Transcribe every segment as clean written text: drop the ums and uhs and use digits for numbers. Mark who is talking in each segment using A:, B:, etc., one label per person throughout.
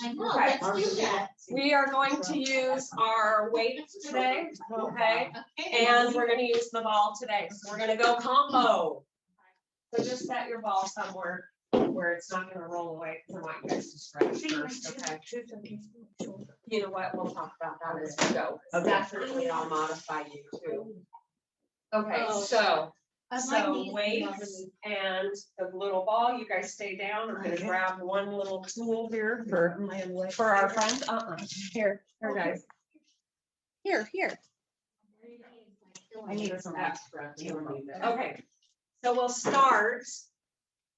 A: I know,
B: Okay.
A: let's do that.
B: We are going to use our weights today, okay? And we're gonna use the ball today. So we're gonna go combo. So just set your ball somewhere where it's not gonna roll away. I want you guys to stretch first, okay? You know what? We'll talk about that as we go. Definitely, I'll modify you too. Okay, so weights and the little ball, you guys stay down. I'm gonna grab one little tool here for our friends. Here, guys. Here. I need some extra. Okay, so we'll start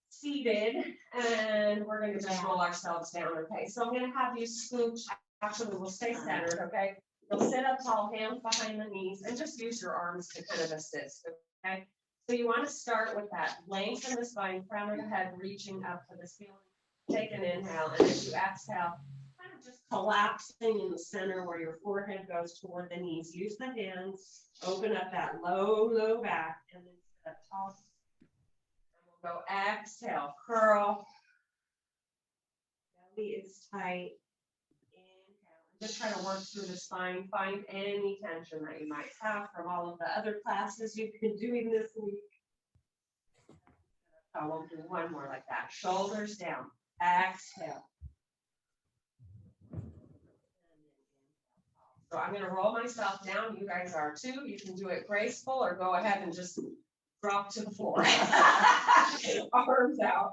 B: seated and we're gonna just roll ourselves down, okay? So I'm gonna have you scooch, actually we'll stay centered, okay? You'll sit up tall, hands behind the knees, and just use your arms to kind of assist, okay? So you wanna start with that length in the spine, crown of the head reaching up to the ceiling. Take an inhale, and as you exhale, kind of just collapsing in the center where your forehead goes toward the knees. Use the hands, open up that low back, and then sit up tall. Go exhale, curl. Belly is tight. Inhale. Just try to work through the spine. Find any tension that you might have from all of the other classes you've been doing this week. I will do one more like that. Shoulders down. Exhale. So I'm going to roll myself down. You guys are too. You can do it graceful or go ahead and just drop to the floor. Arms out,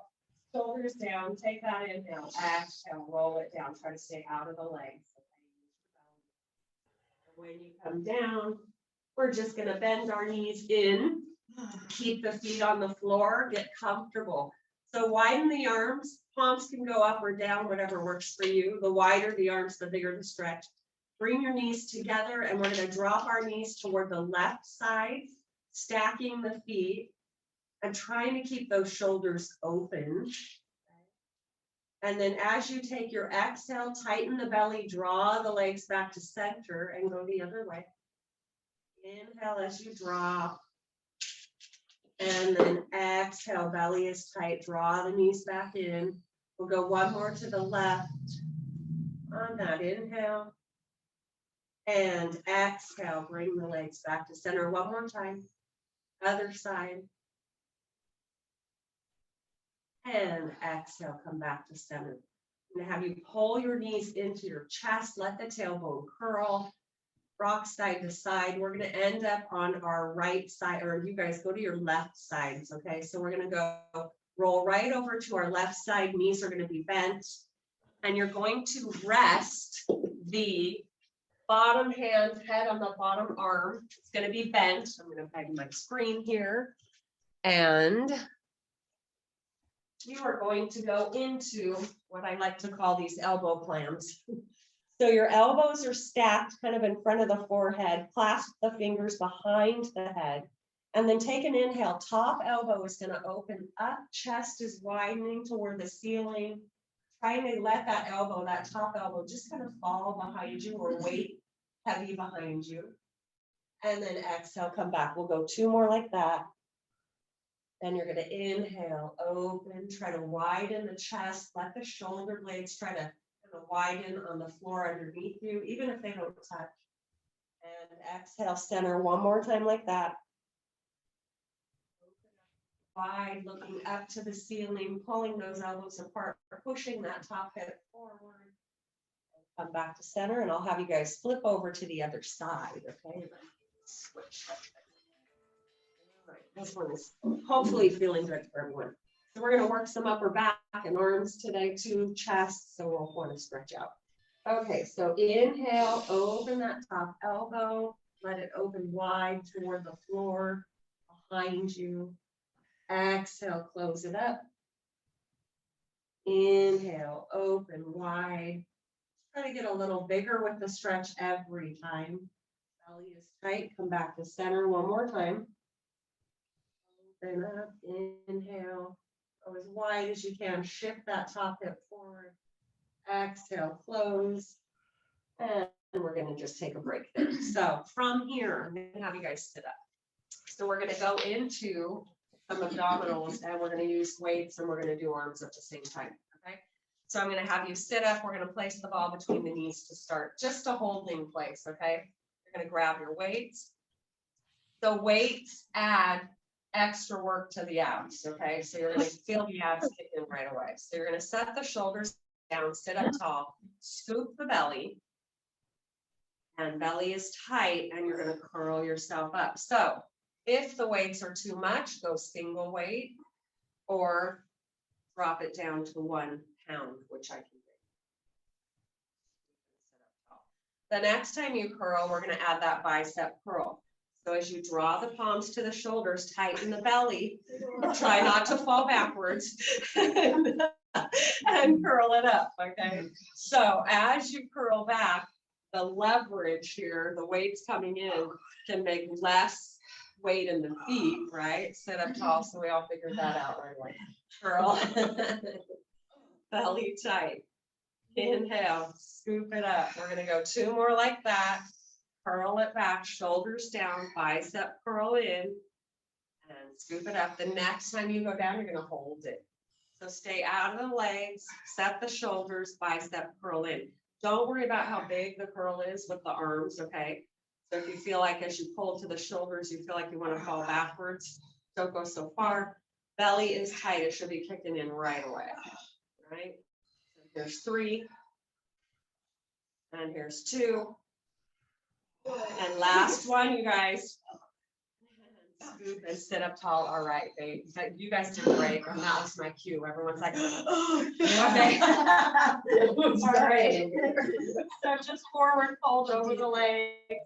B: shoulders down, take that inhale, exhale, roll it down, try to stay out of the legs. When you come down, we're just gonna bend our knees in, keep the feet on the floor, get comfortable. So widen the arms, palms can go up or down, whatever works for you. The wider the arms, the bigger the stretch. Bring your knees together and we're gonna drop our knees toward the left side, stacking the feet and trying to keep those shoulders open. And then as you take your exhale, tighten the belly, draw the legs back to center and go the other way. Inhale as you drop. And then exhale, belly is tight, draw the knees back in. We'll go one more to the left on that inhale. And exhale, bring the legs back to center one more time. Other side. And exhale, come back to center. I'm gonna have you pull your knees into your chest, let the tailbone curl, rock side to side. We're gonna end up on our right side, or you guys go to your left sides, okay? So we're gonna go roll right over to our left side, knees are gonna be bent, and you're going to rest the bottom hand, head on the bottom arm. It's gonna be bent. I'm gonna peg my screen here. And you are going to go into what I like to call these elbow clams. So your elbows are stacked kind of in front of the forehead, clasp the fingers behind the head, and then take an inhale. Top elbow is going to open up, chest is widening toward the ceiling. Trying to let that elbow, that top elbow, just kind of fall behind you or weight heavy behind you. And then exhale, come back. We'll go two more like that. Then you're going to inhale, open, try to widen the chest, let the shoulder blades try to kind of widen on the floor underneath you, even if they don't touch. And exhale, center one more time like that. Wide, looking up to the ceiling, pulling those elbows apart, pushing that top hip forward. Come back to center, and I'll have you guys flip over to the other side, okay? Switch. All right, this one is hopefully feeling good for everyone. So we're going to work some upper back and arms today, too, chest, so we'll want to stretch out. Okay, so inhale, open that top elbow, let it open wide toward the floor behind you. Exhale, close it up. Inhale, open wide. Try to get a little bigger with the stretch every time. Belly is tight. Come back to center one more time. Open up. Inhale. Go as wide as you can. Shift that top hip forward. Exhale, close. And we're going to just take a break there. So from here, I'm going to have you guys sit up. So we're going to go into some abdominals, and we're going to use weights, and we're going to do arms at the same time. Okay. So I'm going to have you sit up. We're going to place the ball between the knees to start. Just a holding place, okay? You're going to grab your weights. The weights add extra work to the abs, okay? So you're going to feel the abs kick in right away. So you're going to set the shoulders down, sit up tall, scoop the belly, and belly is tight, and you're going to curl yourself up. So if the weights are too much, go single weight or drop it down to 1 pound, which I can do. The next time you curl, we're going to add that bicep curl. So as you draw the palms to the shoulders, tighten the belly, try not to fall backwards, and curl it up, okay? So as you curl back, the leverage here, the weight's coming in, can make less weight in the feet, right? Sit up tall, so we all figured that out right away. Curl, belly tight. Inhale, scoop it up. We're gonna go 2 more like that. Curl it back, shoulders down, bicep curl in, and scoop it up. The next time you go down, you're gonna hold it. So stay out of the legs, set the shoulders, bicep curl in. Don't worry about how big the curl is with the arms, okay? So if you feel like as you pull to the shoulders, you feel like you want to fall backwards, don't go so far. Belly is tight, it should be kicking in right away, right? So here's 3, and here's 2. And last one, you guys. Scoop and sit up tall. All right, babe. You guys did great. And that was my cue. Everyone's like, oh, okay. All right. So just forward fold over the leg.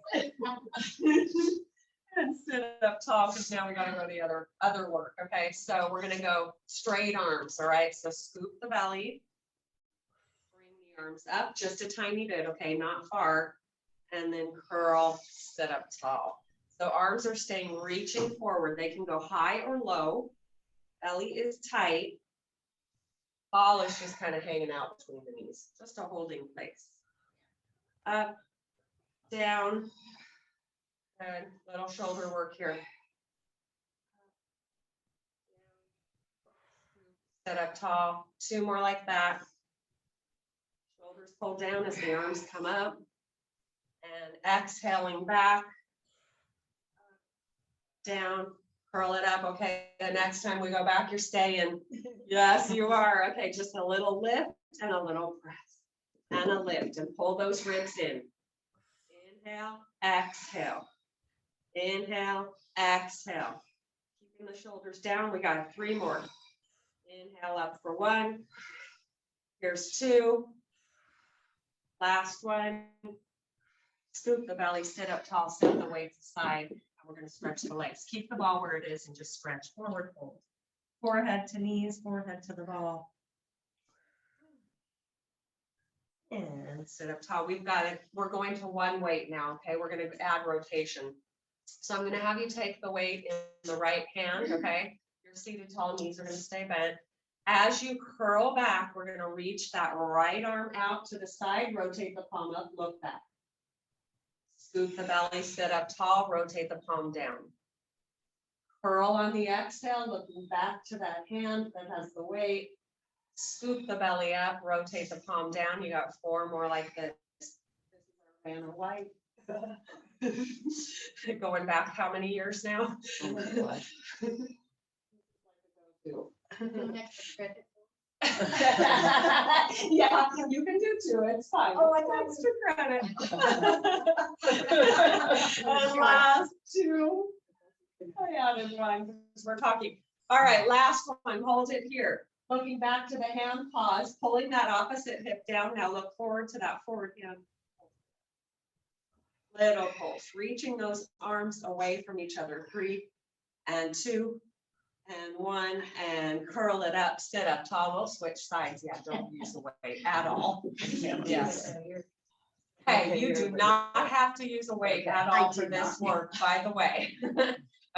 B: And sit up tall, because now we got to go to the other work. Okay, so we're going to go straight arms. All right, so scoop the belly. Bring the arms up just a tiny bit. Okay, not far. And then curl, sit up tall. So arms are staying reaching forward. They can go high or low. Belly is tight. Ball is just kind of hanging out between the knees. Just a holding place. Up, down. Good. Little shoulder work here. Sit up tall. 2 more like that. Shoulders pull down as the arms come up. And exhaling back. Down, curl it up. Okay, the next time we go back, you're staying. Yes, you are. Okay, just a little lift and a little press and a lift, and pull those ribs in. Inhale, exhale. Inhale, exhale. Keeping the shoulders down. We got 3 more. Inhale up for 1. Here's 2. Last one. Scoop the belly, sit up tall, set the weights aside. We're going to stretch the legs. Keep the ball where it is and just stretch forward, fold. Forehead to knees, forehead to the ball. And sit up tall. We've got it. We're going to 1 weight now, okay? We're going to add rotation. So I'm going to have you take the weight in the right hand, okay? You're seated tall, knees are going to stay bent. As you curl back, we're going to reach that right arm out to the side, rotate the palm up, look back. Scoop the belly, sit up tall, rotate the palm down. Curl on the exhale, looking back to that hand that has the weight. Scoop the belly up, rotate the palm down. You got 4 more like this. This is our fan of light. Going back how many years now? Yeah, you can do 2. It's fine. Oh, I got extra credit. And last 2. I added 1 because we're talking. All right, last one. Hold it here. Looking back to the hand, pause, pulling that opposite hip down. Now look forward to that forward hand. Little pulse, reaching those arms away from each other. 3 and 2. And 1, and curl it up, sit up tall. We'll switch sides. Yeah, don't use the weight at all. Yes. Hey, you do not have to use a weight at all for this work, by the way.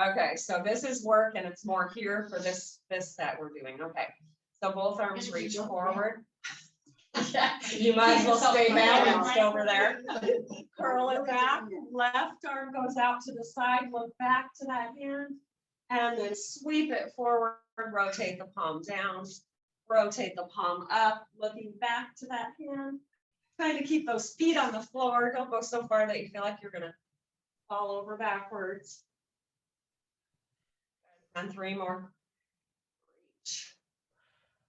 B: Okay, so this is work, and it's more here for this set we're doing. Okay, so both arms reach forward. You might as well stay balanced over there. Curl it back. Left arm goes out to the side. Look back to that hand. And then sweep it forward, rotate the palm down. Rotate the palm up, looking back to that hand. Trying to keep those feet on the floor. Don't go so far that you feel like you're gonna fall over backwards. And 3 more. Reach.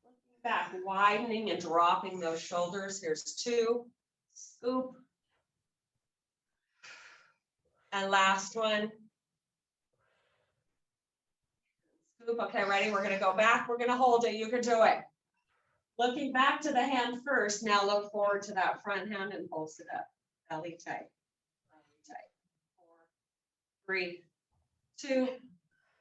B: Looking back, widening and dropping those shoulders. Here's 2. Scoop. And last one. Scoop. Okay, ready? We're gonna go back. We're gonna hold it. You can do it. Looking back to the hand first. Now look forward to that front hand and pulse it up. Belly tight. Belly tight. 4, 3, 2,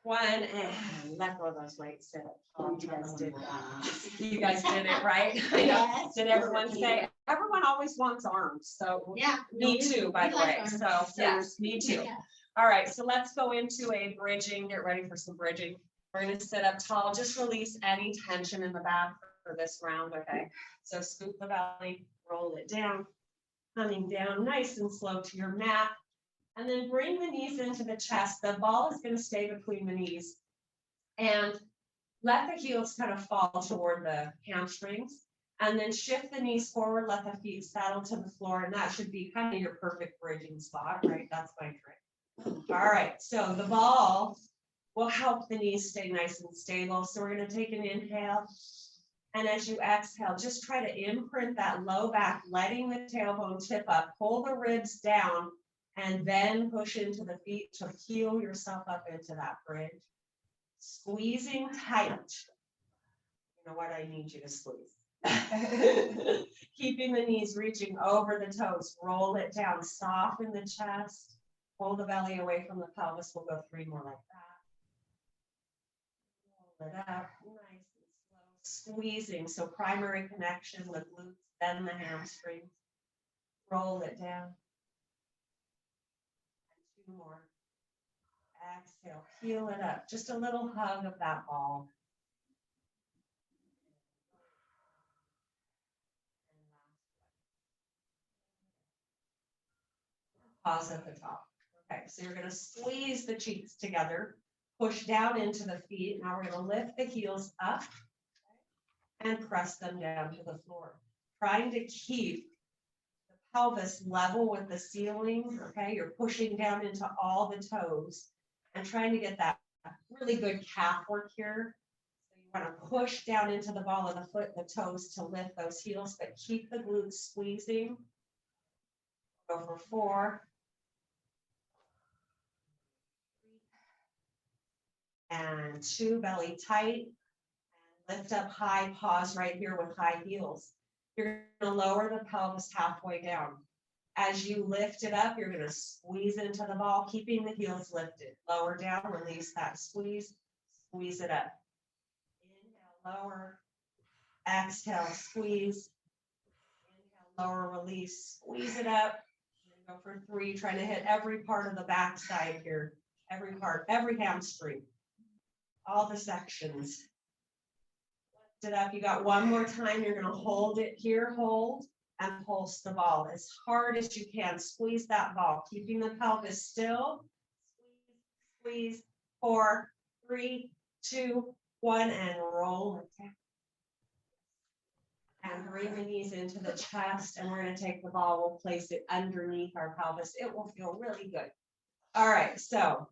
B: 1, and let go of those weights. Sit. Oh, you guys did that. You guys did it, right?
A: Yes.
B: Did everyone say? Everyone always wants arms. So
A: Yeah.
B: me too, by the way.
A: arms.
B: So yes, me too.
A: Yeah.
B: All right, so let's go into a bridging. Get ready for some bridging. We're going to sit up tall. Just release any tension in the back for this round, okay? So scoop the belly, roll it down, coming down nice and slow to your mat. And then bring the knees into the chest. The ball is going to stay between the knees. And let the heels kind of fall toward the hamstrings. And then shift the knees forward, let the feet saddle to the floor. And that should be kind of your perfect bridging spot, right? That's my trick. All right, so the ball will help the knees stay nice and stable. So we're going to take an inhale. And as you exhale, just try to imprint that low back, letting the tailbone tip up, pull the ribs down, and then push into the feet to heel yourself up into that bridge. Squeezing tight. You know what? I need you to squeeze. Keeping the knees reaching over the toes. Roll it down. Soften the chest. Pull the belly away from the pelvis. We'll go 3 more like that. Roll it up. Nice and slow. Squeezing. So primary connection, the glutes, then the hamstrings. Roll it down. 2 more. Exhale, peel it up. Just a little hug of that ball. Pause at the top. Okay, so you're going to squeeze the cheeks together, push down into the feet. Now we're going to lift the heels up and press them down to the floor. Trying to keep the pelvis level with the ceiling. Okay, you're pushing down into all the toes and trying to get that really good calf work here. So you want to push down into the ball of the foot, the toes to lift those heels, but keep the glutes squeezing. Go for 4. And 2, belly tight. And lift up high, pause right here with high heels. You're going to lower the pelvis halfway down. As you lift it up, you're going to squeeze into the ball, keeping the heels lifted. Lower down, release that squeeze, squeeze it up. Inhale, lower. Exhale, squeeze. Inhale, lower, release, squeeze it up. Go for 3, trying to hit every part of the backside here. Every part, every hamstring. All the sections. Lift it up. You got 1 more time. You're going to hold it here, hold, and pulse the ball as hard as you can. Squeeze that ball, keeping the pelvis still. Squeeze, 4, 3, 2, 1, and roll it down. And bring the knees into the chest, and we're going to take the ball. We'll place it underneath our pelvis. It will feel really good. All right, so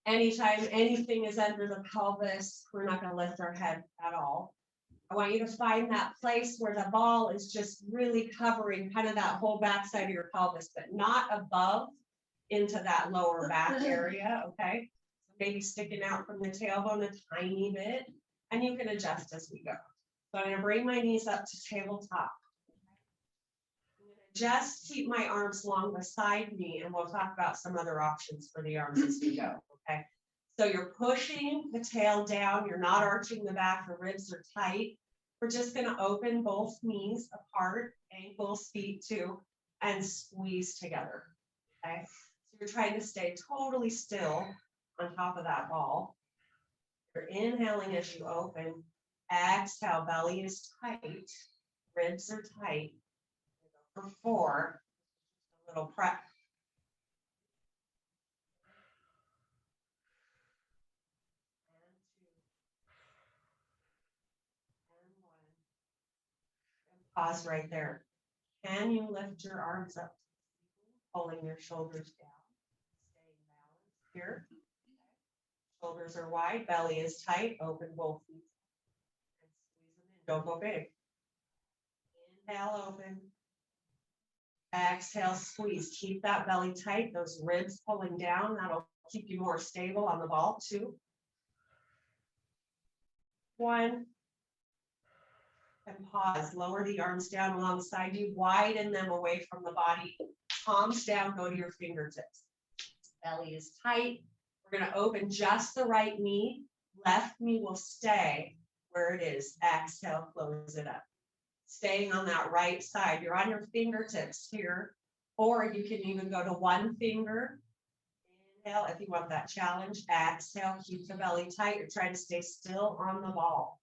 B: anytime anything is under the pelvis, we're not going to lift our head at all. I want you to find that place where the ball is just really covering kind of that whole backside of your pelvis, but not above into that lower back area, okay? Maybe sticking out from the tailbone a tiny bit, and you can adjust as we go. So I'm going to bring my knees up to tabletop. I'm going to just keep my arms long beside me, and we'll talk about some other options for the arms as we go, okay? So you're pushing the tail down. You're not arching the back. The ribs are tight. We're just going to open both knees apart, ankles, feet too, and squeeze together, okay? So you're trying to stay totally still on top of that ball. You're inhaling as you open. Exhale, belly is tight, ribs are tight. For 4, a little prep. Pause right there. Can you lift your arms up, pulling your shoulders down, staying balanced here? Shoulders are wide, belly is tight, open both feet. And squeeze them in, don't go big. Inhale, open. Exhale, squeeze. Keep that belly tight, those ribs pulling down. That'll keep you more stable on the ball. 2, 1. And pause. Lower the arms down alongside you. Widen them away from the body. Palms down, go to your fingertips. Belly is tight. We're going to open just the right knee. Left knee will stay where it is. Exhale, close it up. Staying on that right side. You're on your fingertips here, or you can even go to one finger. Inhale if you want that challenge. Exhale, keep the belly tight. You're trying to stay still on the ball.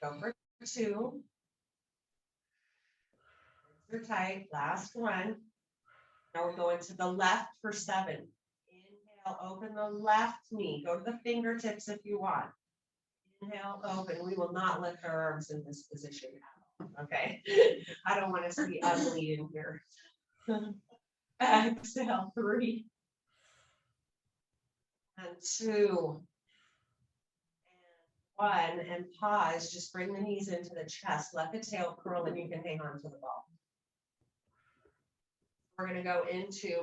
B: Go for 2. You're tight. Last one. Now we're going to the left for 7. Inhale, open the left knee. Go to the fingertips if you want. Inhale, open. We will not lift our arms in this position at all. Okay. I don't want us to be ugly in here. Exhale, 3. And 2. 1, and pause. Just bring the knees into the chest. Let the tail curl and you can hang on to the ball. We're going to go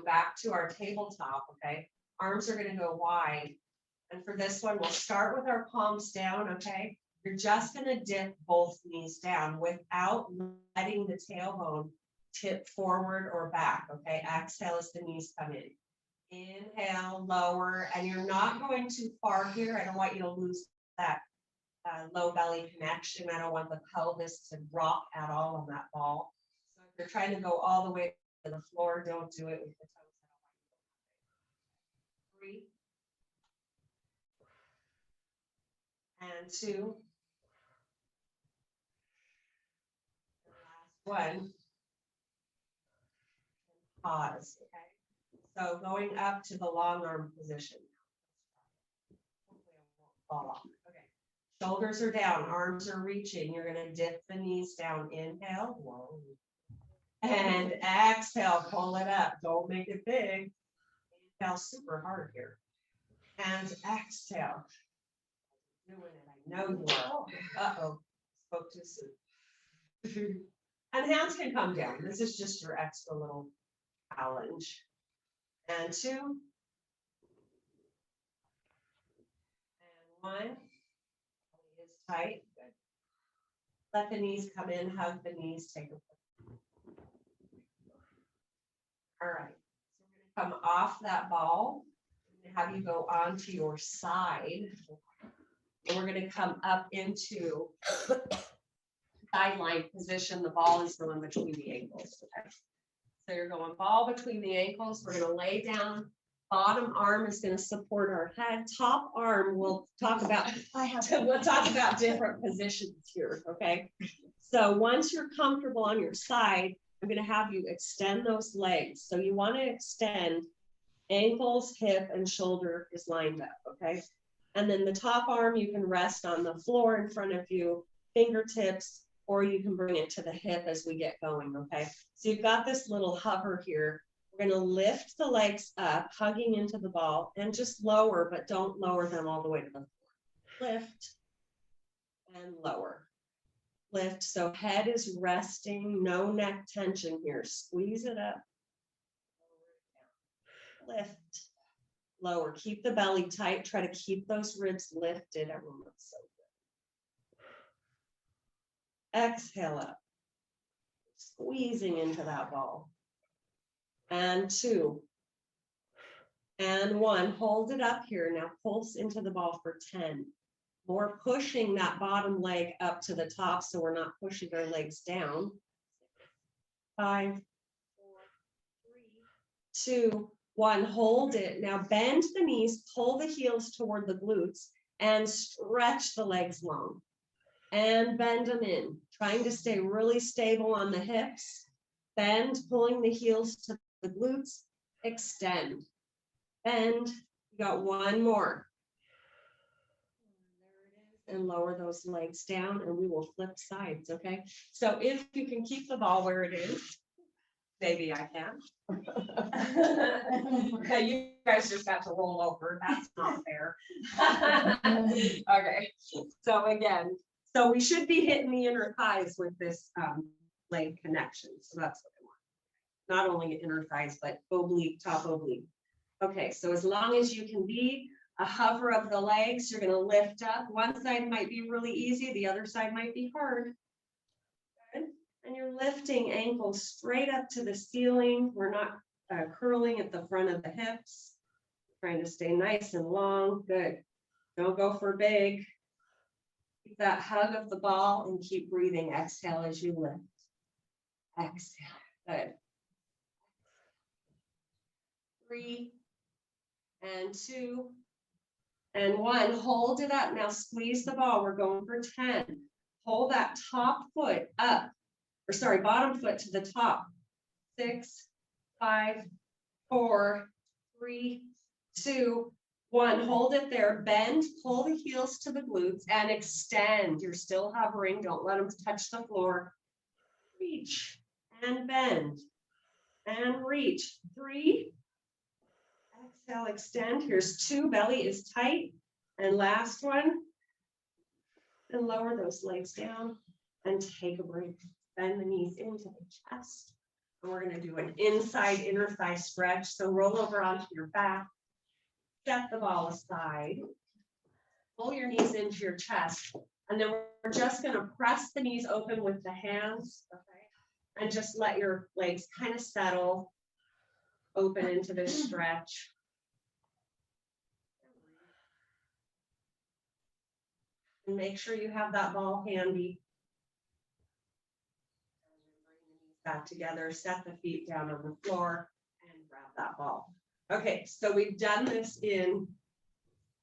B: back to our tabletop, okay? Arms are going to go wide. And for this one, we'll start with our palms down, okay? You're just going to dip both knees down without letting the tailbone tip forward or back, okay? Exhale as the knees come in. Inhale, lower, and you're not going too far here. I don't want you to lose that low belly connection. I don't want the pelvis to drop at all on that ball. So if you're trying to go all the way to the floor, don't do it with the toes. 3. And 2. And last one. And pause, okay? So going up to the long arm position. Hopefully I won't fall off. Okay. Shoulders are down, arms are reaching. You're going to dip the knees down. Inhale. Whoa. And exhale, pull it up. Don't make it big. Inhale super hard here. And exhale. Doing it. I know you are. Uh-oh. Spoke too soon. And hands can come down. This is just your extra little challenge. And 2. And 1. Belly is tight. Good. Let the knees come in. Hug the knees. Take a breath. All right. So we're going to come off that ball. I'm going to have you go onto your side. And we're going to come up into sideline position. The ball is going between the ankles. Okay. So you're going ball between the ankles. We're going to lay down. Bottom arm is going to support our head. Top arm, we'll talk about different positions here. Okay. So once you're comfortable on your side, I'm going to have you extend those legs. So you want to extend ankles, hip, and shoulder is lined up. Okay. And then the top arm, you can rest on the floor in front of you, fingertips, or you can bring it to the hip as we get going, okay? So you've got this little hover here. We're gonna lift the legs up, hugging into the ball, and just lower, but don't lower them all the way to the floor. Lift and lower. Lift, so head is resting, no neck tension here. Squeeze it up. Lift. Lower, keep the belly tight, try to keep those ribs lifted. Everyone looks so good. Exhale up, squeezing into that ball. And 2. And 1, hold it up here. Now pulse into the ball for 10. More pushing that bottom leg up to the top so we're not pushing our legs down. 5, 4, 3, 2, 1, hold it. Now bend the knees, pull the heels toward the glutes, and stretch the legs long. And bend them in, trying to stay really stable on the hips. Bend, pulling the heels to the glutes, extend. Bend, you got 1 more. And lower those legs down and we will flip sides, okay? So if you can keep the ball where it is, maybe I can. Okay, you guys just got to roll over. That's not fair. Okay, so again, so we should be hitting the inner thighs with this leg connection. So that's what I want. Not only inner thighs, but oblique, top oblique. Okay, so as long as you can be a hover of the legs, you're going to lift up. One side might be really easy, the other side might be hard. Good. And you're lifting ankles straight up to the ceiling. We're not curling at the front of the hips. Trying to stay nice and long. Good. Don't go for big. Keep that hug of the ball and keep breathing. Exhale as you lift. Exhale. Good. 3 and 2 and 1. Hold it up. Now squeeze the ball. We're going for 10. Hold that top foot up, or sorry, bottom foot to the top. 6, 5, 4, 3, 2, 1. Hold it there. Bend, pull the heels to the glutes and extend. You're still hovering. Don't let them touch the floor. Reach and bend and reach. 3. Exhale, extend. Here's 2. Belly is tight. And last one. And lower those legs down and take a break. Bend the knees into the chest. And we're going to do an inside inner thigh stretch. So roll over onto your back. Set the ball aside. Pull your knees into your chest. And then we're just going to press the knees open with the hands. Okay. And just let your legs kind of settle. Open into this stretch. And make sure you have that ball handy. And then bring the knees back together, set the feet down on the floor, and grab that ball. Okay, so we've done this in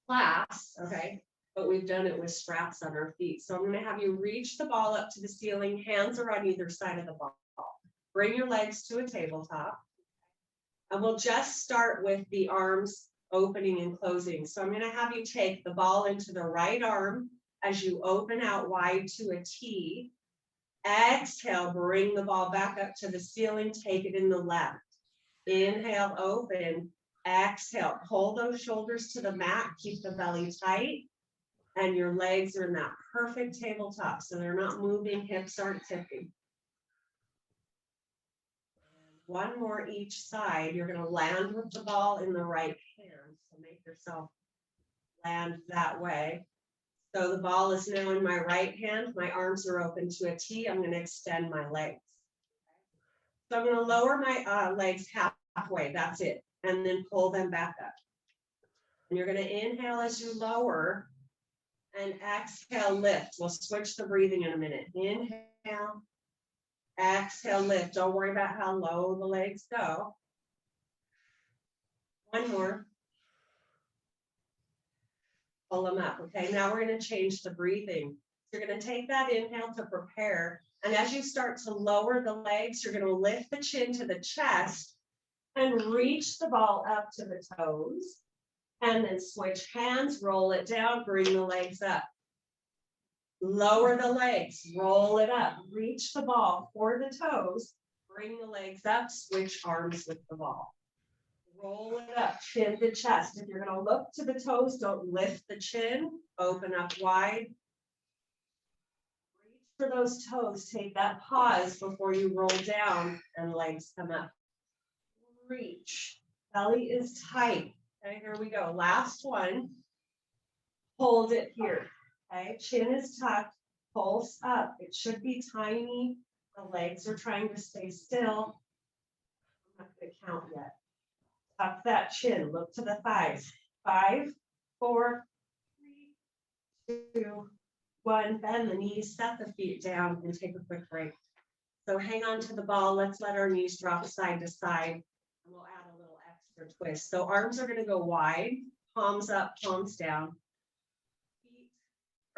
B: class, okay, but we've done it with straps on our feet. So I'm going to have you reach the ball up to the ceiling. Hands are on either side of the ball. Bring your legs to a tabletop. And we'll just start with the arms opening and closing. So I'm going to have you take the ball into the right arm as you open out wide to a T. Exhale, bring the ball back up to the ceiling, take it in the left. Inhale, open. Exhale, pull those shoulders to the mat, keep the belly tight, and your legs are in that perfect tabletop, so they're not moving, hips aren't tipping. And one more each side. You're going to land with the ball in the right hand, so make yourself land that way. So the ball is now in my right hand. My arms are open to a T. I'm going to extend my legs. So I'm going to lower my legs halfway. That's it. And then pull them back up. And you're going to inhale as you lower and exhale, lift. We'll switch the breathing in a minute. Inhale, exhale, lift. Don't worry about how low the legs go. One more. Pull them up. Okay, now we're going to change the breathing. You're going to take that inhale to prepare. And as you start to lower the legs, you're going to lift the chin to the chest and reach the ball up to the toes. And then switch hands, roll it down, bring the legs up. Lower the legs, roll it up, reach the ball for the toes, bring the legs up, switch arms with the ball. Roll it up, chin to chest. If you're going to look to the toes, don't lift the chin. Open up wide. Reach for those toes. Take that pause before you roll down and legs come up. Reach. Belly is tight. Okay, here we go. Last one. Hold it here. Okay, chin is tucked. Pulse up. It should be tiny. The legs are trying to stay still. I'm not going to count yet. Tuck that chin, look to the thighs. 5, 4, 3, 2, 1. Bend the knees, set the feet down, and take a quick break. So hang on to the ball. Let's let our knees drop side to side. And we'll add a little extra twist. So arms are going to go wide, palms up, palms down. Feet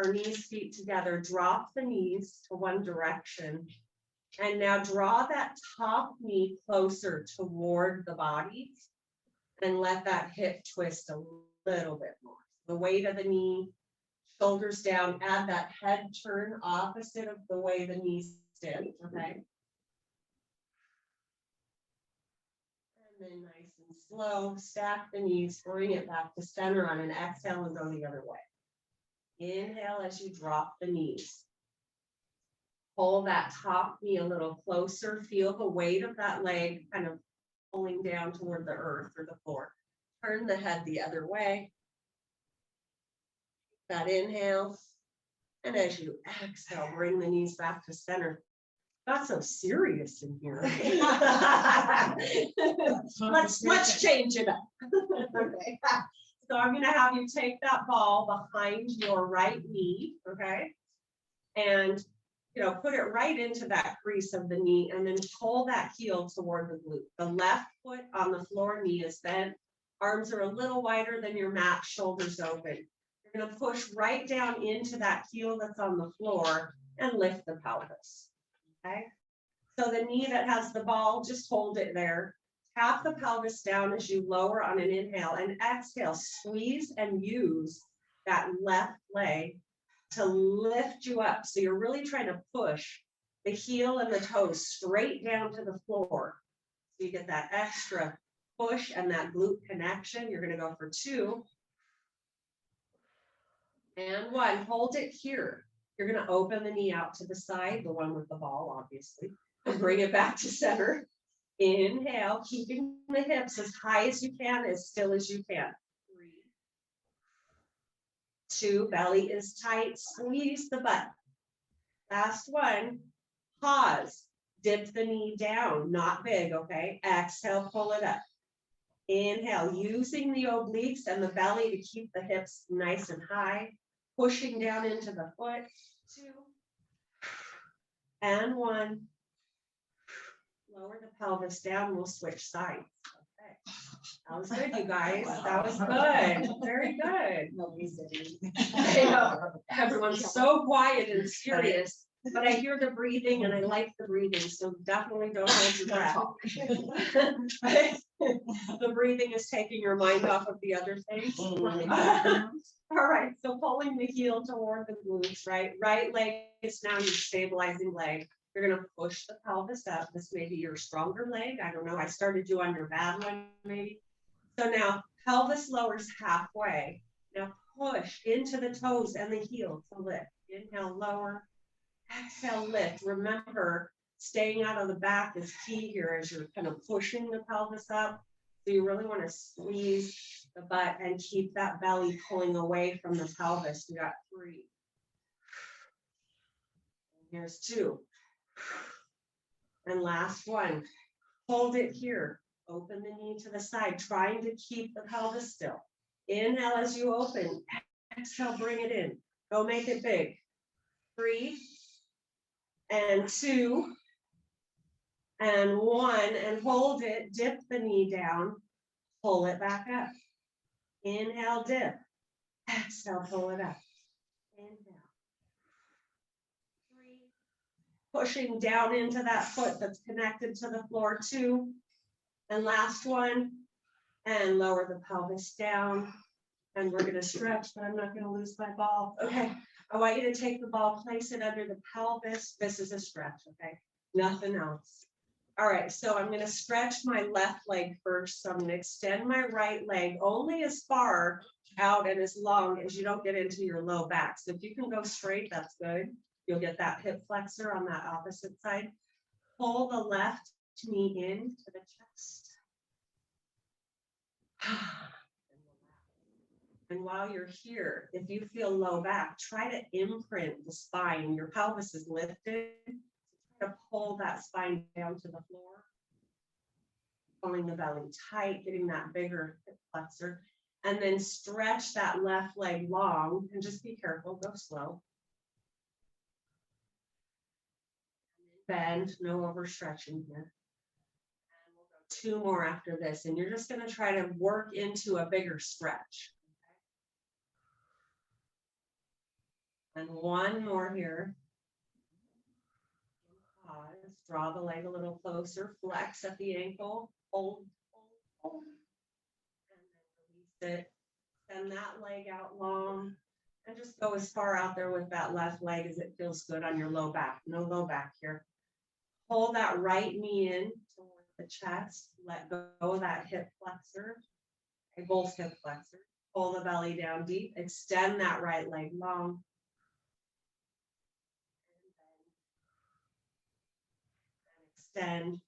B: or knees, feet together. Drop the knees to one direction. And now draw that top knee closer toward the body. And let that hip twist a little bit more. The weight of the knee Shoulders down, add that head turn opposite of the way the knees did, okay? And then nice and slow, stack the knees, bring it back to center on an exhale and go the other way. Inhale as you drop the knees. Pull that top knee a little closer, feel the weight of that leg kind of pulling down toward the earth or the floor. Turn the head the other way. That inhale. And as you exhale, bring the knees back to center. Not so serious in here. let's change it up. Okay. So I'm going to have you take that ball behind your right knee, okay? And put it right into that crease of the knee and then pull that heel toward the glute. The left foot on the floor, knee is bent. Arms are a little wider than your mat, shoulders open. You're going to push right down into that heel that's on the floor and lift the pelvis. Okay? So the knee that has the ball, just hold it there. Tap the pelvis down as you lower on an inhale and exhale. Squeeze and use that left leg to lift you up. So you're really trying to push the heel and the toes straight down to the floor. So you get that extra push and that glute connection. You're going to go for 2. And 1. Hold it here. You're going to open the knee out to the side, the one with the ball, obviously, and bring it back to center. Inhale, keeping the hips as high as you can, as still as you can. 3, 2, belly is tight, squeeze the butt. Last 1, pause, dip the knee down, not big, okay? Exhale, pull it up. Inhale, using the obliques and the belly to keep the hips nice and high, pushing down into the foot. 2, and 1. Lower the pelvis down, we'll switch sides. Okay. That was good, you guys. That was good. Very good.
A: Nobody's sitting.
B: I know. Everyone's so quiet and serious, but I hear the breathing and I like the breathing, so definitely don't hold your breath. The breathing is taking your mind off of the other things. All right, so pulling the heel toward the glutes, right? Right leg is now your stabilizing leg. You're going to push the pelvis up. This may be your stronger leg. I don't know. I started you on your bad one, maybe. So now pelvis lowers halfway. Now push into the toes and the heel to lift. Inhale, lower. Exhale, lift. Remember, staying out of the back is key here as you're kind of pushing the pelvis up. So you really want to squeeze the butt and keep that belly pulling away from the pelvis. We got 3. Here's 2. And last 1. Hold it here. Open the knee to the side, trying to keep the pelvis still. Inhale as you open. Exhale, bring it in. Go make it big. 3, and 2, and 1, and hold it. Dip the knee down. Pull it back up. Inhale, dip. Exhale, pull it up. Inhale. 3. Pushing down into that foot that's connected to the floor. 2. And last 1. And lower the pelvis down. And we're going to stretch, but I'm not going to lose my ball. Okay. I want you to take the ball, place it under the pelvis. This is a stretch, okay? Nothing else. All right, so I'm going to stretch my left leg first. So I'm going to extend my right leg only as far out and as long as you don't get into your low back. So if you can go straight, that's good. You'll get that hip flexor on that opposite side. Pull the left knee into the chest. And while you're here, if you feel low back, try to imprint the spine. Your pelvis is lifted. Try to pull that spine down to the floor. Pulling the belly tight, getting that bigger hip flexor. And then stretch that left leg long. And just be careful, go slow. Bend, no overstretching here. And we'll go 2 more after this. And you're just going to try to work into a bigger stretch. And 1 more here. Pause, draw the leg a little closer, flex at the ankle, hold, hold. And then release it. Send that leg out long. And just go as far out there with that left leg as it feels good on your low back. No low back here. Pull that right knee in toward the chest. Let go of that hip flexor. Okay, both hip flexors. Pull the belly down deep. Extend that right leg long. And extend.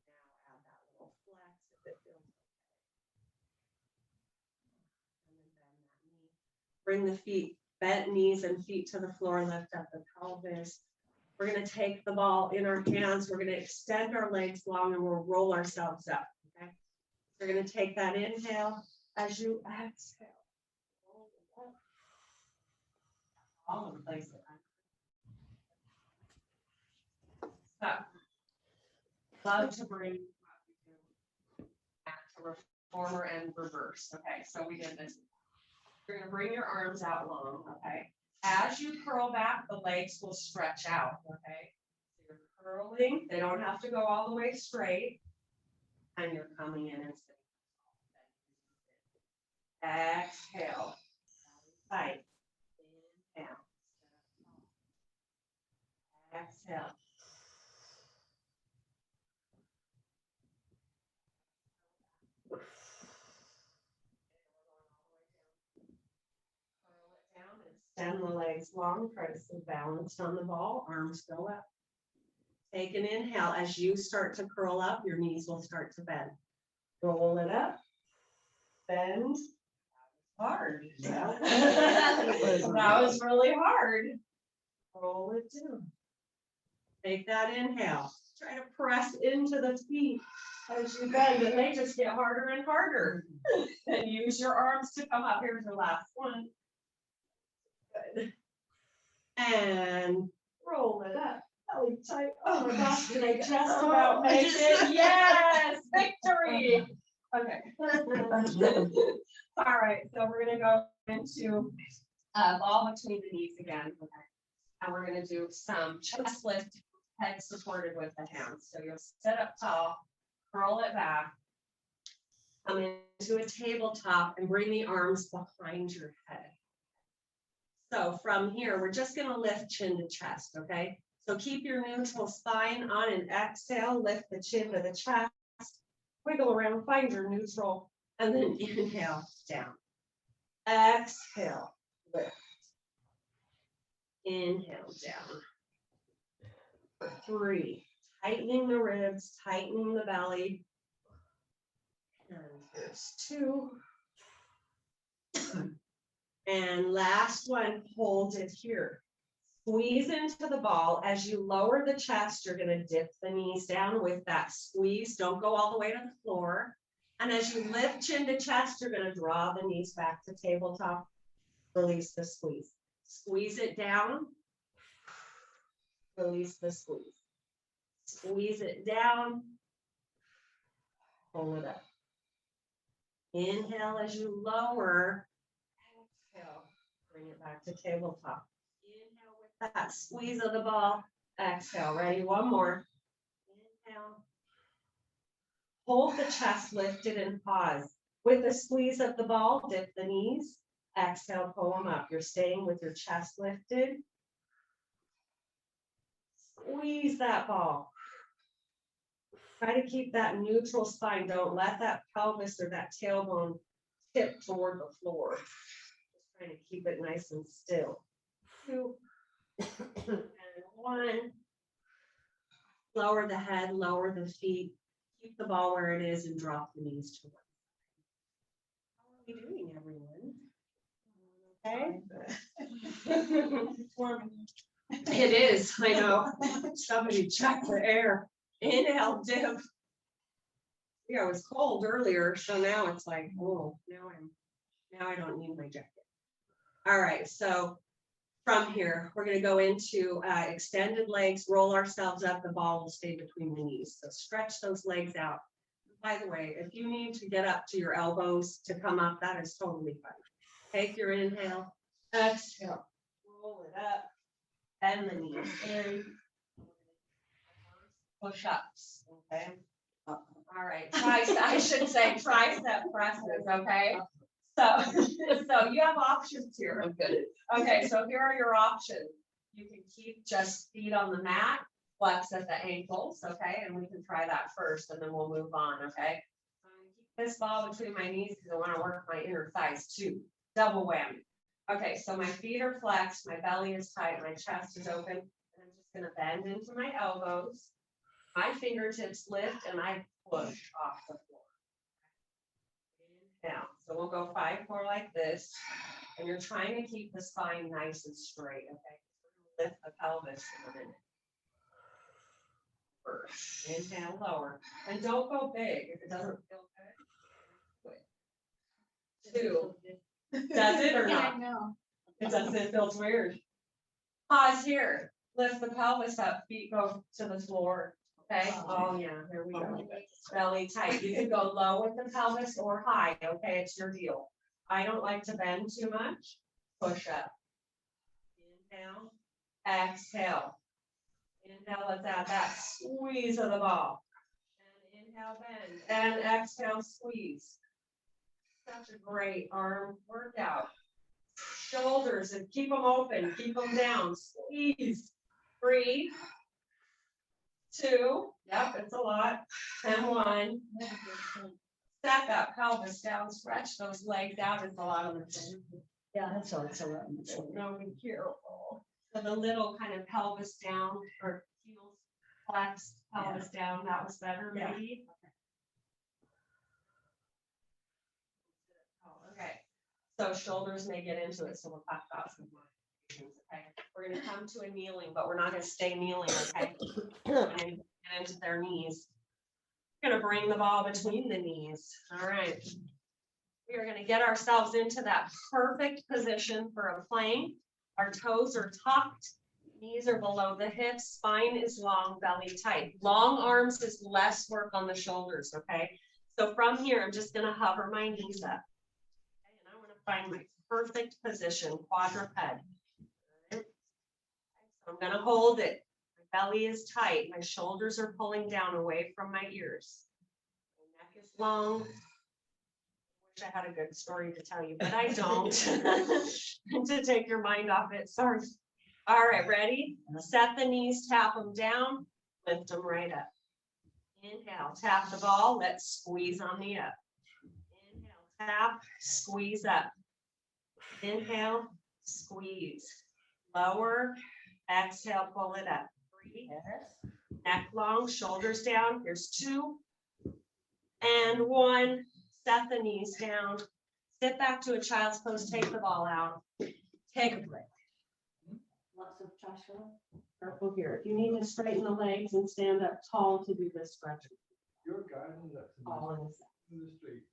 B: Now add that little flex if it feels okay. And then bend that knee. Bring the feet, bent knees and feet to the floor. Lift up the pelvis. We're going to take the ball in our hands. We're going to extend our legs long and we'll roll ourselves up. Okay. We're going to take that inhale as you exhale. Roll it up. All in place. So, love to bring what we do back to reformer and reverse. Okay, so we did this. You're going to bring your arms out long. Okay. As you curl back, the legs will stretch out, okay? So you're curling, they don't have to go all the way straight, and you're coming in and sitting. Exhale, tight, inhale, exhale. Extend the legs long, try to stay balanced on the ball, arms go up. Take an inhale. As you start to curl up, your knees will start to bend. Roll it up, bend. Hard. That was really hard. Roll it down. Take that inhale. Try to press into the feet as you bend, and they just get harder and harder. And use your arms to come up. Here's your last one. Good. And roll it up. Belly tight. Oh my gosh, did I just about make it? Yes, victory. Okay. All right, so we're gonna go into ball between the knees again. Okay. And we're gonna do some chest lift, head supported with the hands. So you'll sit up tall, curl it back, come into a tabletop and bring the arms behind your head. So from here, we're just gonna lift chin to chest, okay? So keep your neutral spine on and exhale, lift the chin to the chest, wiggle around, find your neutral, and then inhale down. Exhale, lift. Inhale down. 3, tightening the ribs, tightening the belly. And here's 2. And last one, hold it here. Squeeze into the ball. As you lower the chest, you're gonna dip the knees down with that squeeze. Don't go all the way to the floor. And as you lift chin to chest, you're gonna draw the knees back to tabletop. Release the squeeze. Squeeze it down. Release the squeeze. Squeeze it down. Pull it up. Inhale as you lower. Exhale. Bring it back to tabletop. Inhale with that squeeze of the ball. Exhale. Ready? One more. Inhale. Hold the chest lifted and pause. With the squeeze of the ball, dip the knees. Exhale, pull them up. You're staying with your chest lifted. Squeeze that ball. Try to keep that neutral spine. Don't let that pelvis or that tailbone tip toward the floor. Just trying to keep it nice and still. 2 and 1. Lower the head, lower the feet. Keep the ball where it is and drop the knees to one side. How are we doing, everyone? Okay. It is, I know. Somebody check the air. Inhale, dip. Yeah, it was cold earlier, so now it's like, oh, now I don't need my jacket. All right, so from here, we're going to go into extended legs, roll ourselves up, the ball will stay between the knees. So stretch those legs out. By the way, if you need to get up to your elbows to come up, that is totally fine. Take your inhale, exhale, roll it up, bend the knees in, push-ups, okay? All right, I should say tricep presses, okay? So, so you have options here.
A: Good.
B: Okay, so here are your options. You can keep just feet on the mat, flex at the ankles, okay? And we can try that first and then we'll move on, okay? So I'm gonna keep this ball between my knees because I want to work my inner thighs too. Double whammy. Okay, so my feet are flexed, my belly is tight, my chest is open, and I'm just gonna bend into my elbows. My fingertips lift and I push off the floor. Down. So we'll go 5-4 like this. And you're trying to keep the spine nice and straight, okay? Lift the pelvis in a minute. First, inhale, lower. And don't go big if it doesn't feel good. 2. Does it or not?
A: I know.
B: It doesn't, it feels weird. Pause here. Lift the pelvis up, feet go to the floor. Okay, oh yeah, here we go. Belly tight. You can go low with the pelvis or high, okay, it's your deal. I don't like to bend too much. Push up. Inhale, exhale. Inhale, let's add that squeeze of the ball. And inhale, bend. And exhale, squeeze. Such a great arm workout. Shoulders, and keep them open, keep them down. Squeeze. Breathe. 2, yep, it's a lot. And 1. Stack up, pelvis down, stretch those legs out. It's a lot of the thing.
A: Yeah, that's all. It's a lot.
B: No, be careful. So the little kind of pelvis down or heels flex, pelvis down, that was better maybe. Okay, so shoulders may get into it, so we'll talk about some more. Okay, we're gonna come to a kneeling, but we're not gonna stay kneeling, okay? We're gonna get into their knees. We're gonna bring the ball between the knees. All right. We are gonna get ourselves into that perfect position for a plank. Our toes are tucked, knees are below the hips, spine is long, belly tight. Long arms is less work on the shoulders, okay? So from here, I'm just gonna hover my knees up. Okay, and I wanna find my perfect position, quadruped. So I'm gonna hold it. My belly is tight. My shoulders are pulling down away from my ears. My neck is long. I wish I had a good story to tell you, but I don't. To take your mind off it. Sorry. All right, ready? Set the knees, tap them down, lift them right up. Inhale, tap the ball. Let's squeeze on the up. Inhale, tap, squeeze up. Inhale, squeeze. Lower. Exhale, pull it up. 3, neck long, shoulders down. Here's 2 and 1. Set the knees down. Sit back to a child's pose. Take the ball out. Take a break.
A: Lots of Joshua.
B: Careful here. If you need to straighten the legs and stand up tall to do this stretch.
C: Your garden that's
B: All
C: in the street.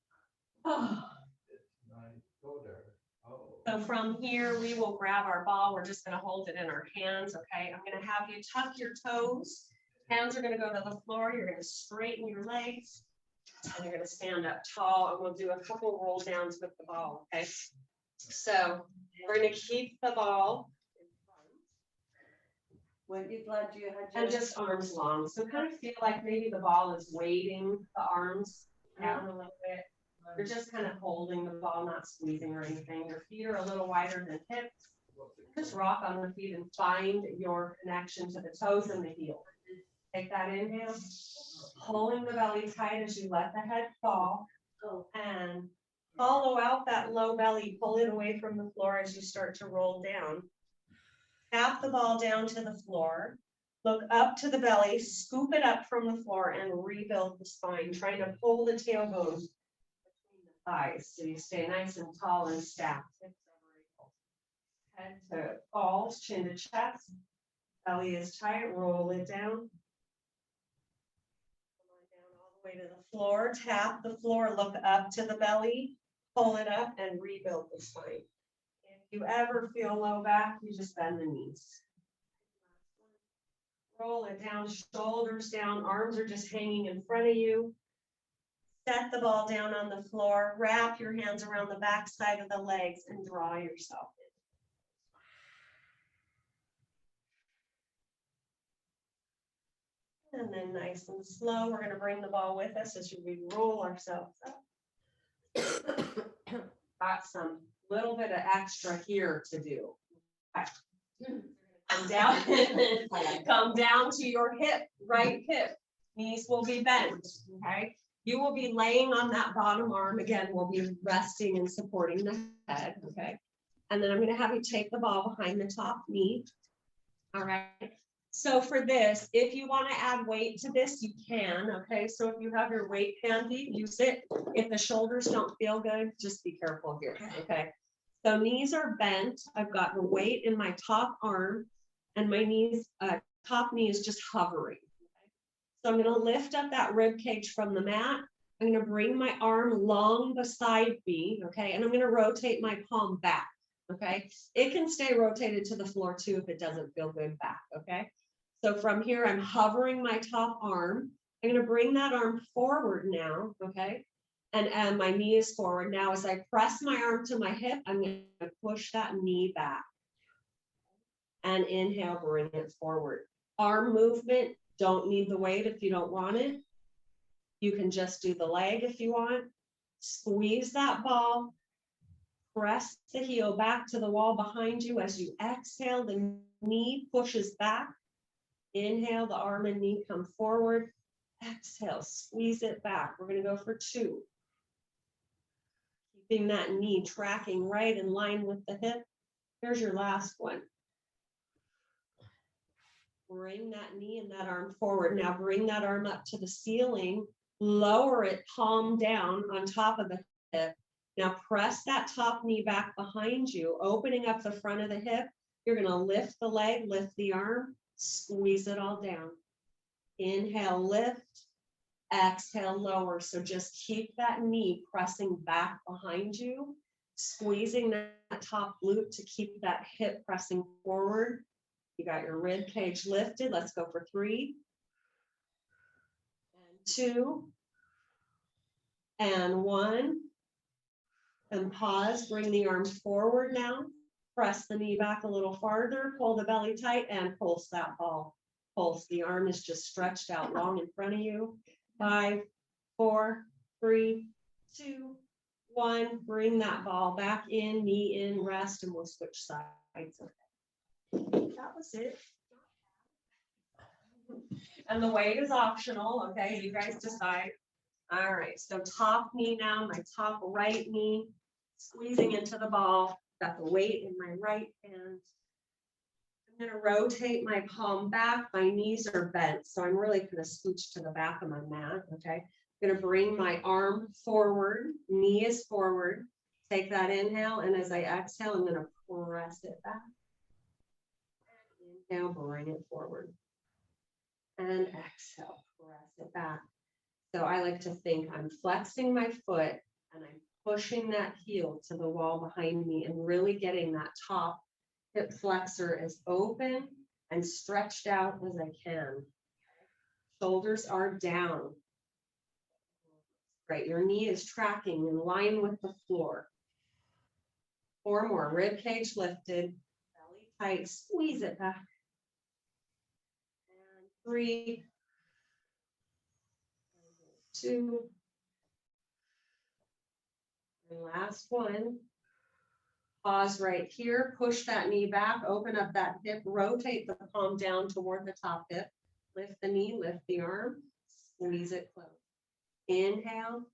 B: Oh.
C: It's nice. Go there. Oh.
B: So from here, we will grab our ball. We're just going to hold it in our hands, okay? I'm going to have you tuck your toes. Hands are going to go to the floor. You're going to straighten your legs. And you're going to stand up tall. And we'll do a couple roll downs with the ball, okay? So we're going to keep the ball in front.
A: When you glad you had
B: And just arms long. So kind of feel like maybe the ball is weighting the arms down a little bit. You're just kind of holding the ball, not squeezing or anything. Your feet are a little wider than hips. Just rock on the feet and find your connection to the toes and the heel. Take that inhale, pulling the belly tight as you let the head fall. And hollow out that low belly, pull it away from the floor as you start to roll down. Tap the ball down to the floor. Look up to the belly, scoop it up from the floor and rebuild the spine, trying to pull the tailbone thighs, so you stay nice and tall and stacked. Head to balls, chin to chest. Belly is tight, roll it down. Come on down all the way to the floor. Tap the floor, look up to the belly, pull it up and rebuild the spine. If you ever feel low back, you just bend the knees. Roll it down, shoulders down, arms are just hanging in front of you. Set the ball down on the floor, wrap your hands around the back side of the legs and draw yourself And then nice and slow, we're gonna bring the ball with us as we roll ourselves up. Got some little bit of extra here to do. Come down, come down to your hip, right hip. Knees will be bent, okay? You will be laying on that bottom arm. Again, we'll be resting and supporting the head, okay? And then I'm gonna have you take the ball behind the top knee. All right. So for this, if you want to add weight to this, you can, okay? So if you have your weight handy, use it. If the shoulders don't feel good, just be careful here, okay? So knees are bent. I've got the weight in my top arm and my knees, top knee is just hovering. So I'm going to lift up that rib cage from the mat. I'm going to bring my arm long beside me, okay? And I'm going to rotate my palm back, okay? It can stay rotated to the floor too if it doesn't feel good back, okay? So from here, I'm hovering my top arm. I'm going to bring that arm forward now, okay? And my knee is forward. Now, as I press my arm to my hip, I'm going to push that knee back. And inhale, bring it forward. Arm movement, don't need the weight if you don't want it. You can just do the leg if you want. Squeeze that ball. Press the heel back to the wall behind you. As you exhale, the knee pushes back. Inhale, the arm and knee come forward. Exhale, squeeze it back. We're going to go for 2. Keeping that knee tracking right in line with the hip. Here's your last one. Bring that knee and that arm forward. Now bring that arm up to the ceiling. Lower it palm down on top of the hip. Now press that top knee back behind you, opening up the front of the hip. You're going to lift the leg, lift the arm, squeeze it all down. Inhale, lift. Exhale, lower. So just keep that knee pressing back behind you, squeezing that top glute to keep that hip pressing forward. You got your rib cage lifted. Let's go for 3 and 2 and 1. And pause, bring the arms forward now. Press the knee back a little farther, pull the belly tight and pulse that ball. Pulse, the arm is just stretched out long in front of you. 5, 4, 3, 2, 1. Bring that ball back in, knee in, rest, and we'll switch sides. That was it. And the weight is optional, okay? You guys decide. All right, so top knee now, my top right knee, squeezing into the ball. Got the weight in my right hand. I'm going to rotate my palm back. My knees are bent, so I'm really going to scooch to the back of my mat, okay? I'm going to bring my arm forward, knee is forward. Take that inhale, and as I exhale, I'm going to press it back. Inhale, bring it forward. And exhale, press it back. So I like to think I'm flexing my foot and I'm pushing that heel to the wall behind me and really getting that top hip flexor as open and stretched out as I can. Shoulders are down. Right, your knee is tracking in line with the floor. 4 more, rib cage lifted, belly tight, squeeze it back. And 3, 2, and last one. Pause right here, push that knee back, open up that hip, rotate the palm down toward the top hip, lift the knee, lift the arm, squeeze it close. Inhale,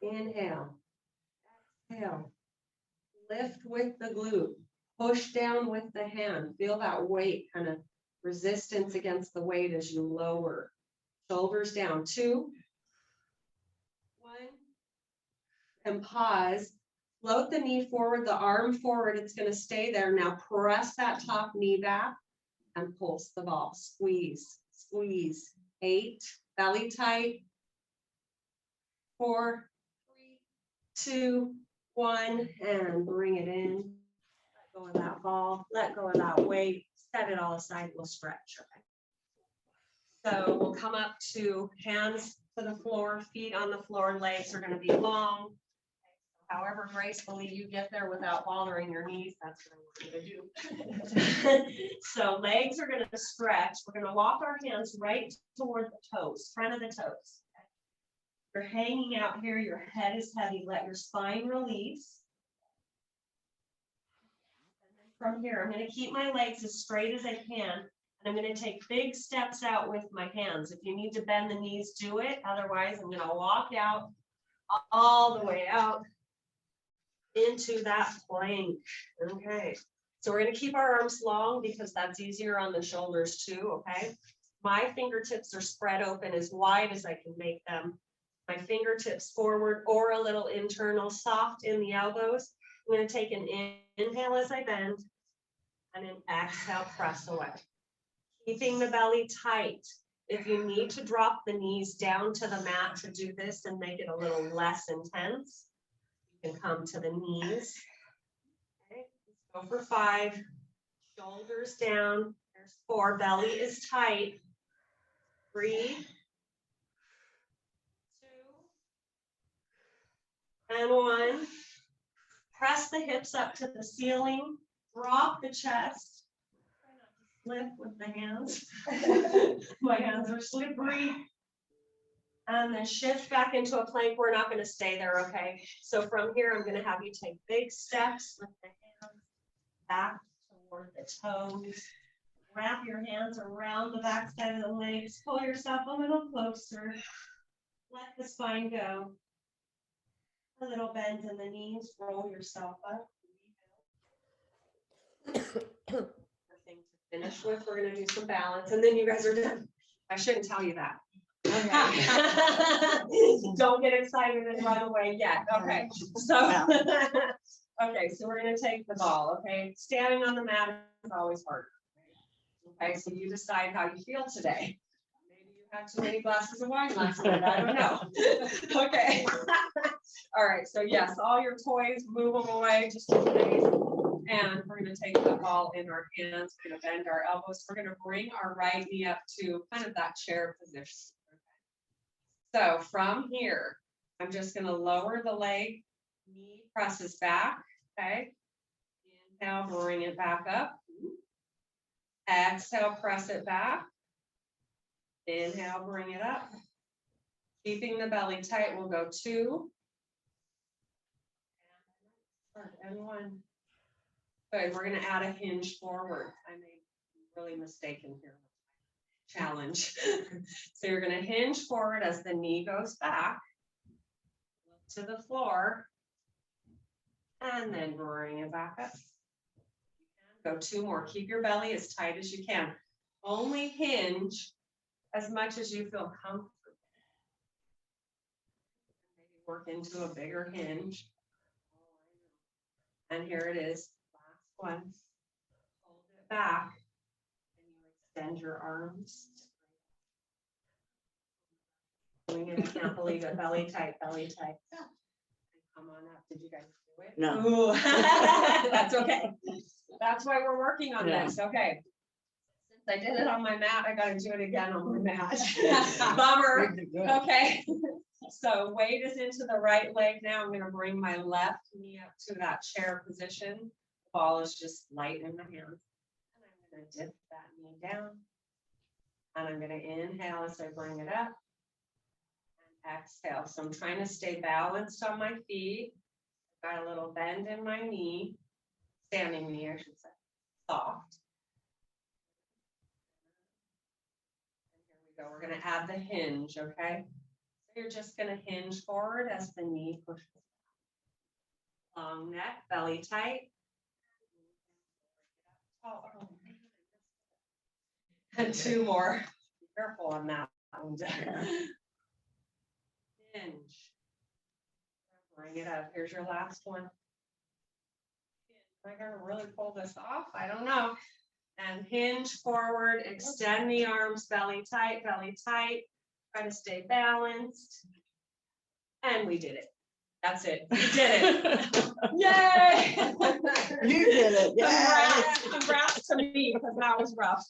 B: exhale, inhale, exhale, lift with the glute, push down with the hand, feel that weight, kind of resistance against the weight as you lower. Shoulders down, 2, 1, and pause. Float the knee forward, the arm forward, it's going to stay there. Now press that top knee back and pulse the ball. Squeeze, squeeze. 8, belly tight. 4, 3, 2, 1, and bring it in. Let go of that ball, let go of that weight, set it all aside, we'll stretch. Okay. So we'll come up to hands to the floor, feet on the floor, legs are going to be long. However gracefully you get there without bothering your knees, that's what we're gonna do. So legs are gonna stretch. We're gonna walk our hands right toward the toes, front of the toes. You're hanging out here, your head is heavy, let your spine release. And then from here, I'm gonna keep my legs as straight as I can, and I'm gonna take big steps out with my hands. If you need to bend the knees, do it. Otherwise, I'm gonna walk out all the way out into that plank. Okay, so we're gonna keep our arms long because that's easier on the shoulders too, okay? My fingertips are spread open as wide as I can make them. My fingertips forward or a little internal, soft in the elbows. I'm gonna take an inhale as I bend and an exhale, press away. Keeping the belly tight. If you need to drop the knees down to the mat to do this and make it a little less intense, you can come to the knees. Okay, let's go for 5. Shoulders down. There's 4. Belly is tight. 3, 2, and 1. Press the hips up to the ceiling. Drop the chest. Try not to slip with the hands. My hands are slippery. And then shift back into a plank. We're not going to stay there, okay? So from here, I'm going to have you take big steps with the hands back toward the toes. Wrap your hands around the back side of the legs. Pull yourself a little closer. Let the spine go. A little bend in the knees. Roll yourself up. The thing to finish with, we're going to do some balance. And then you guys are done. I shouldn't tell you that. Don't get excited and run away yet. Okay, so okay, so we're gonna take the ball. Okay, standing on the mat is always hard. Okay, so you decide how you feel today. Maybe you had too many glasses of wine last night. I don't know. Okay. All right. So yes, all your toys, move them away just in case. And we're going to take the ball in our hands. We're going to bend our elbows. We're going to bring our right knee up to kind of that chair position. So from here, I'm just going to lower the leg, knee presses back, okay? Inhale, bring it back up. Exhale, press it back. Inhale, bring it up. Keeping the belly tight, we'll go 2. And 1. Good, we're going to add a hinge forward. I made a really mistaken here. Challenge. So you're going to hinge forward as the knee goes back, look to the floor, and then bring it back up. Go 2 more. Keep your belly as tight as you can. Only hinge as much as you feel comfortable. Maybe work into a bigger hinge. And here it is. Last one. Hold it back. Extend your arms. Doing it, I can't believe it. Belly tight, belly tight. Come on up. Did you guys do it?
A: No.
B: That's okay. That's why we're working on this. Okay. Since I did it on my mat, I got to do it again on my mat. Bummer. Okay. So weight is into the right leg now. I'm going to bring my left knee up to that chair position. The ball is just light in my hands. I'm going to dip that knee down, and I'm going to inhale as I bring it up, and exhale. So I'm trying to stay balanced on my feet. Got a little bend in my knee, standing knee, I should say, soft. And here we go. We're going to add the hinge, okay? So you're just going to hinge forward as the knee pushes back. Long neck, belly tight. Oh. And 2 more. Be careful on that one. Hinge. Bring it up. Here's your last one. Am I going to really pull this off? I don't know. And hinge forward. Extend the arms. Belly tight. Belly tight. Try to stay balanced. And we did it. That's it. We did it. Yay!
A: You did it. Yeah.
B: Congrats to me because that was rough.